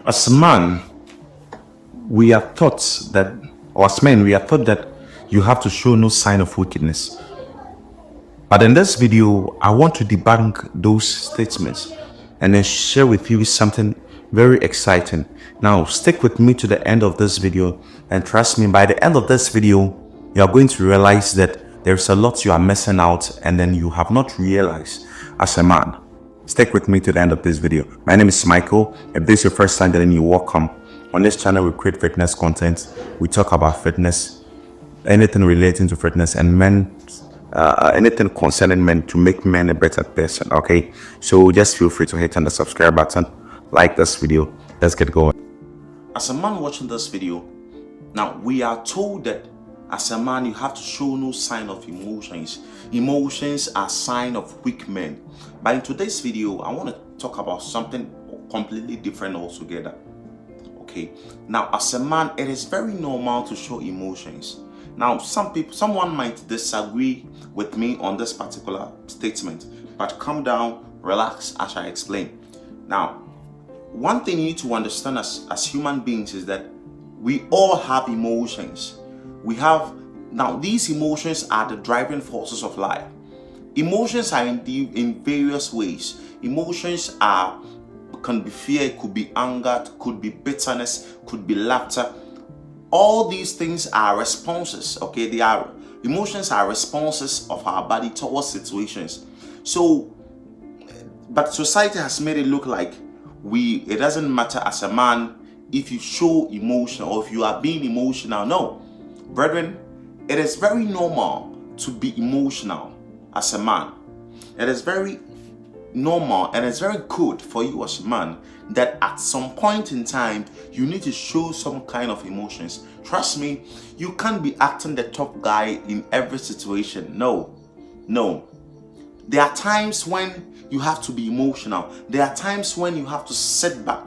As a man, we are taught that, or as men, we are taught that you have to show no sign of wickedness. But in this video, I want to debunk those statements and then share with you something very exciting. Now, stick with me to the end of this video, and trust me, by the end of this video, you are going to realize that there's a lot you are missing out and then you have not realized as a man. Stick with me to the end of this video. My name is Michael. If this is your first time, then you're welcome. On this channel, we create fitness content. We talk about fitness, anything relating to fitness, and men, anything concerning men to make men a better person. Okay, so just feel free to hit on the subscribe button, like this video. Let's get going. As a man watching this video, now we are told that as a man you have to show no sign of emotions. Emotions are sign of weak men. But in today's video, I want to talk about something completely different altogether. Okay, now as a man, it is very normal to show emotions. Now, someone might disagree with me on this particular statement, but calm down, relax as I explain. Now, one thing you need to understand as human beings is that we all have emotions. Now these emotions are the driving forces of life. Emotions are in various ways. Emotions can be fear, it could be anger, it could be bitterness, could be laughter. All these things are responses, okay? Emotions are responses of our body towards situations. So, but society has made it look like it doesn't matter as a man if you show emotion or if you are being emotional. No, brethren, it is very normal to be emotional as a man. It is very normal and it's very good for you as a man that at some point in time you need to show some kind of emotions. Trust me, you can't be acting the top guy in every situation. No. There are times when you have to be emotional. There are times when you have to sit back,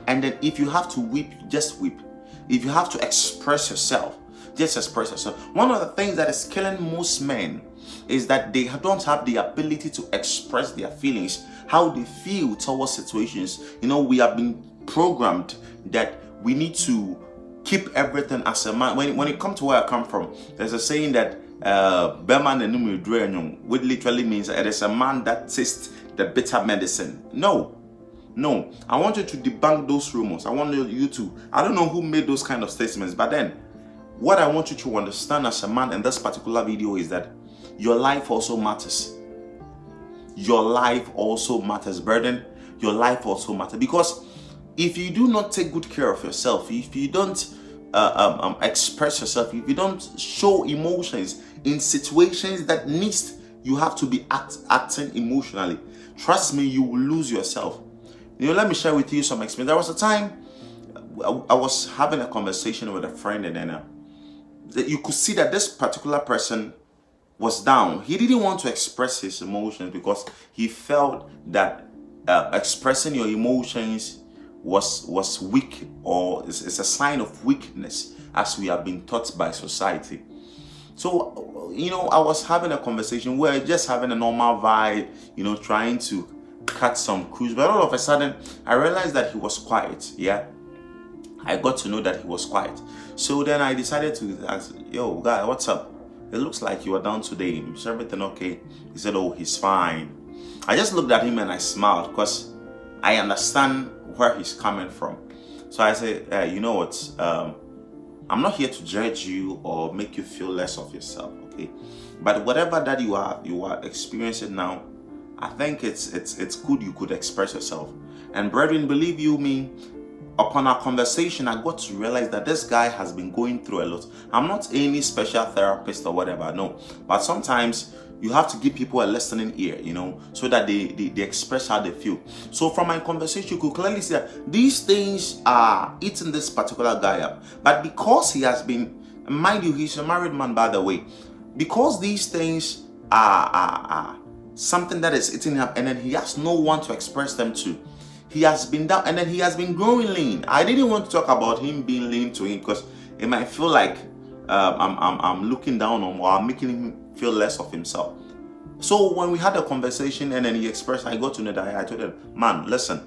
and then if you have to weep, just weep. If you have to express yourself, just express yourself. One of the things that is killing most men is that they don't have the ability to express their feelings, how they feel towards situations. We have been programmed that we need to keep everything as a man. When it comes to where I come from, there's a saying that which literally means it is a man that tastes the bitter medicine. No, I want you to debunk those rumors. I want you to, I don't know who made those kind of statements, but then what I want you to understand as a man in this particular video is that your life also matters. Your life also matters, burden. Your life also matters, because if you do not take good care of yourself, if you don't express yourself, if you don't show emotions in situations that you have to be acting emotionally, trust me, you will lose yourself. Let me share with you some experience. There was a time I was having a conversation with a friend, and then you could see that this particular person was down. He didn't want to express his emotions because he felt that expressing your emotions was weak, or it's a sign of weakness, as we have been taught by society. So, I was having a conversation where just having a normal vibe, trying to cut some cruise, but all of a sudden I realized that he was quiet. Yeah, I got to know that he was quiet. So then I decided to ask, yo, guy, what's up? It looks like you are down today. Is everything okay? He said, oh, he's fine. I just looked at him and I smiled because I understand where he's coming from. So I said, hey, you know what? I'm not here to judge you or make you feel less of yourself, okay? But whatever that you are experiencing now, I think it's good you could express yourself. And brethren, believe you me, upon our conversation, I got to realize that this guy has been going through a lot. I'm not any special therapist or whatever, no. But sometimes you have to give people a listening ear, so that they express how they feel. So from my conversation, you could clearly see that these things are eating this particular guy up. But because he has been, mind you, he's a married man, by the way, because these things are something that is eating him up, and then he has no one to express them to. He has been down, and then he has been growing lean. I didn't want to talk about him being lean to him because it might feel like I'm looking down on, or I'm making him feel less of himself. So when we had a conversation and then he expressed, I got to know that I told him, man, listen,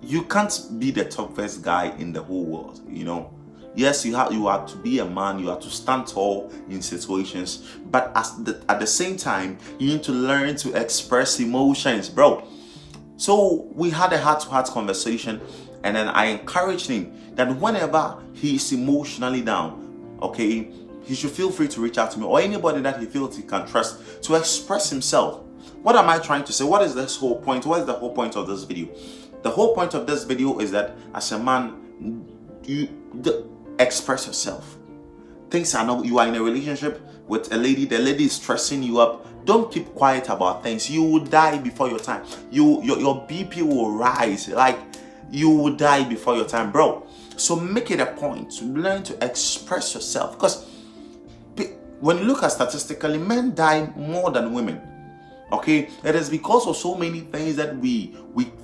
you can't be the toughest guy in the whole world, you know. Yes, you are to be a man, you have to stand tall in situations, but at the same time, you need to learn to express emotions, bro. So we had a heart-to-heart conversation, and then I encouraged him that whenever he is emotionally down, okay, he should feel free to reach out to me or anybody that he feels he can trust to express himself. What am I trying to say? What is this whole point? What is the whole point of this video? The whole point of this video is that as a man, you express yourself. Things are not, you are in a relationship with a lady, the lady is stressing you up. Don't keep quiet about things. You will die before your time. Your BP will rise. Like, you will die before your time, bro. So make it a point to learn to express yourself, because when you look at statistically, men die more than women. Okay, it is because of so many things that we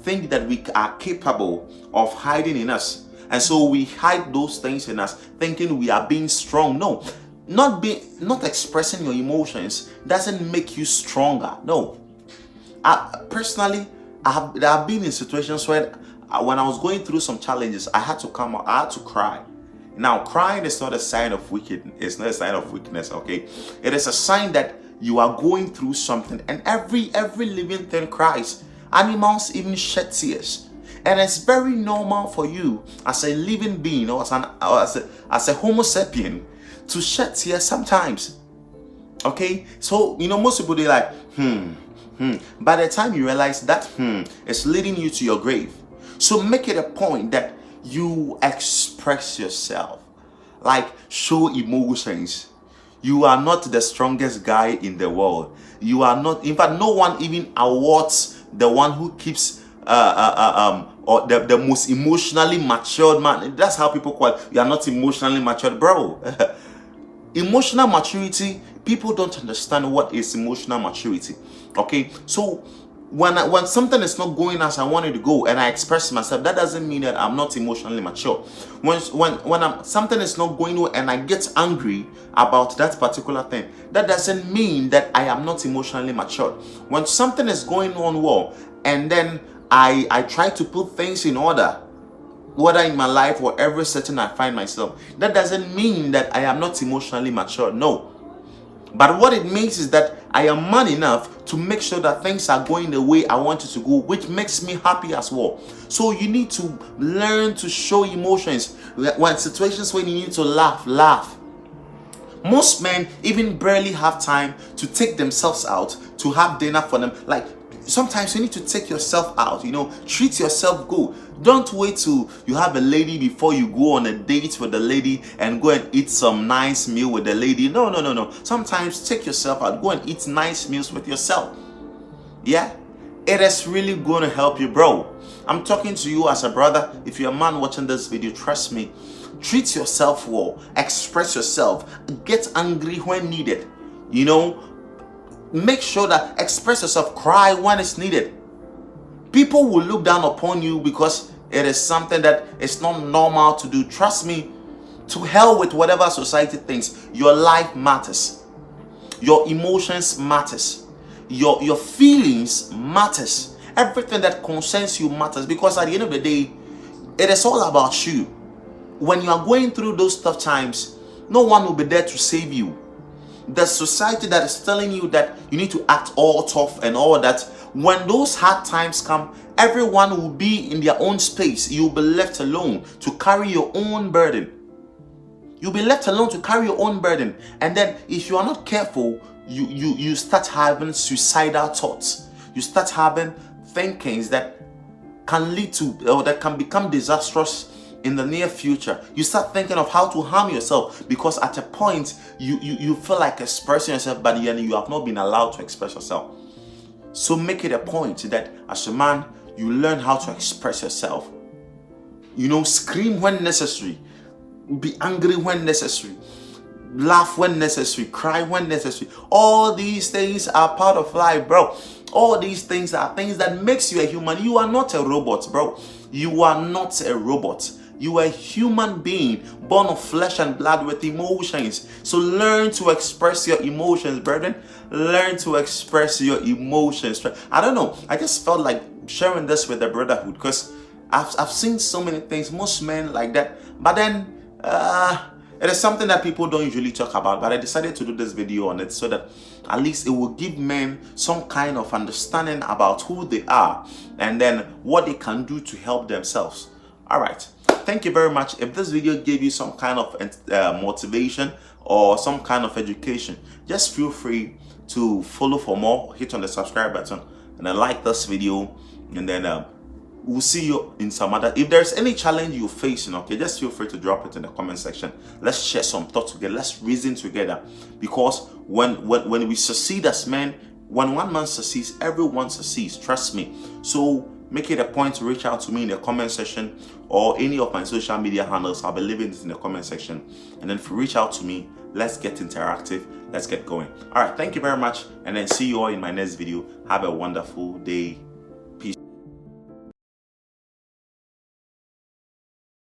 think that we are capable of hiding in us, and so we hide those things in us, thinking we are being strong. No, not expressing your emotions doesn't make you stronger. No, personally, I have been in situations where when I was going through some challenges, I had to come out, I had to cry. Now, crying is not a sign of wickedness. It's not a sign of weakness. Okay, it is a sign that you are going through something, and every living thing cries. Animals even shed tears, and it's very normal for you as a living being or as a Homo sapien to shed tears sometimes. Okay, so you know, most people, they're like by the time you realize that is leading you to your grave. So make it a point that you express yourself, like show emotions. You are not the strongest guy in the world. You are not. In fact, no one even awards the one who keeps or the most emotionally matured man. That's how people call it. You are not emotionally matured, bro. Emotional maturity. People don't understand what is emotional maturity. Okay, so when something is not going as I want it to go and I express myself, that doesn't mean that I'm not emotionally mature. When something is not going well and I get angry about that particular thing, that doesn't mean that I am not emotionally mature. When something is going on well and then I try to put things in order, whether in my life or every setting I find myself, that doesn't mean that I am not emotionally mature. No. But what it means is that I am man enough to make sure that things are going the way I want it to go, which makes me happy as well. So you need to learn to show emotions. When situations when you need to laugh. Most men even barely have time to take themselves out to have dinner for them. Like, sometimes you need to take yourself out, you know, treat yourself good. Don't wait till you have a lady before you go on a date with the lady and go and eat some nice meal with the lady. No. Sometimes take yourself out, go and eat nice meals with yourself. Yeah, it is really going to help you, bro. I'm talking to you as a brother. If you're a man watching this video, trust me, treat yourself well, express yourself, get angry when needed, you know. Make sure that express yourself, cry when it's needed. People will look down upon you because it is something that is not normal to do. Trust me, to hell with whatever society thinks. Your life matters. Your emotions matters. Your feelings matters. Everything that concerns you matters, because at the end of the day, it is all about you. When you are going through those tough times, no one will be there to save you. The society that is telling you that you need to act all tough and all that, when those hard times come, everyone will be in their own space. You'll be left alone to carry your own burden. You'll be left alone to carry your own burden. And then if you are not careful, you start having suicidal thoughts. You start having thinkings that can lead to, or that can become disastrous in the near future. You start thinking of how to harm yourself, because at a point you feel like expressing yourself, but then you have not been allowed to express yourself. So make it a point that as a man, you learn how to express yourself. You know, scream when necessary, be angry when necessary, laugh when necessary, cry when necessary. All these things are part of life, bro. All these things are things that makes you a human. You are not a robot, bro. You are not a robot. You are a human being born of flesh and blood with emotions. So learn to express your emotions, brethren. Learn to express your emotions. I don't know. I just felt like sharing this with the brotherhood, because I've seen so many things, most men like that, but then it is something that people don't usually talk about. But I decided to do this video on it so that at least it will give men some kind of understanding about who they are and then what they can do to help themselves. All right, thank you very much. If this video gave you some kind of motivation or some kind of education, just feel free to follow for more, hit on the subscribe button, and then like this video, and then we'll see you in some other. If there's any challenge you're facing, okay, just feel free to drop it in the comment section. Let's share some thoughts together. Let's reason together. Because when we succeed as men, when one man succeeds, everyone succeeds. Trust me. So make it a point to reach out to me in the comment section or any of my social media handles. I'll be leaving this in the comment section. And then if you reach out to me, let's get interactive. Let's get going. All right. Thank you very much. And then see you all in my next video. Have a wonderful day.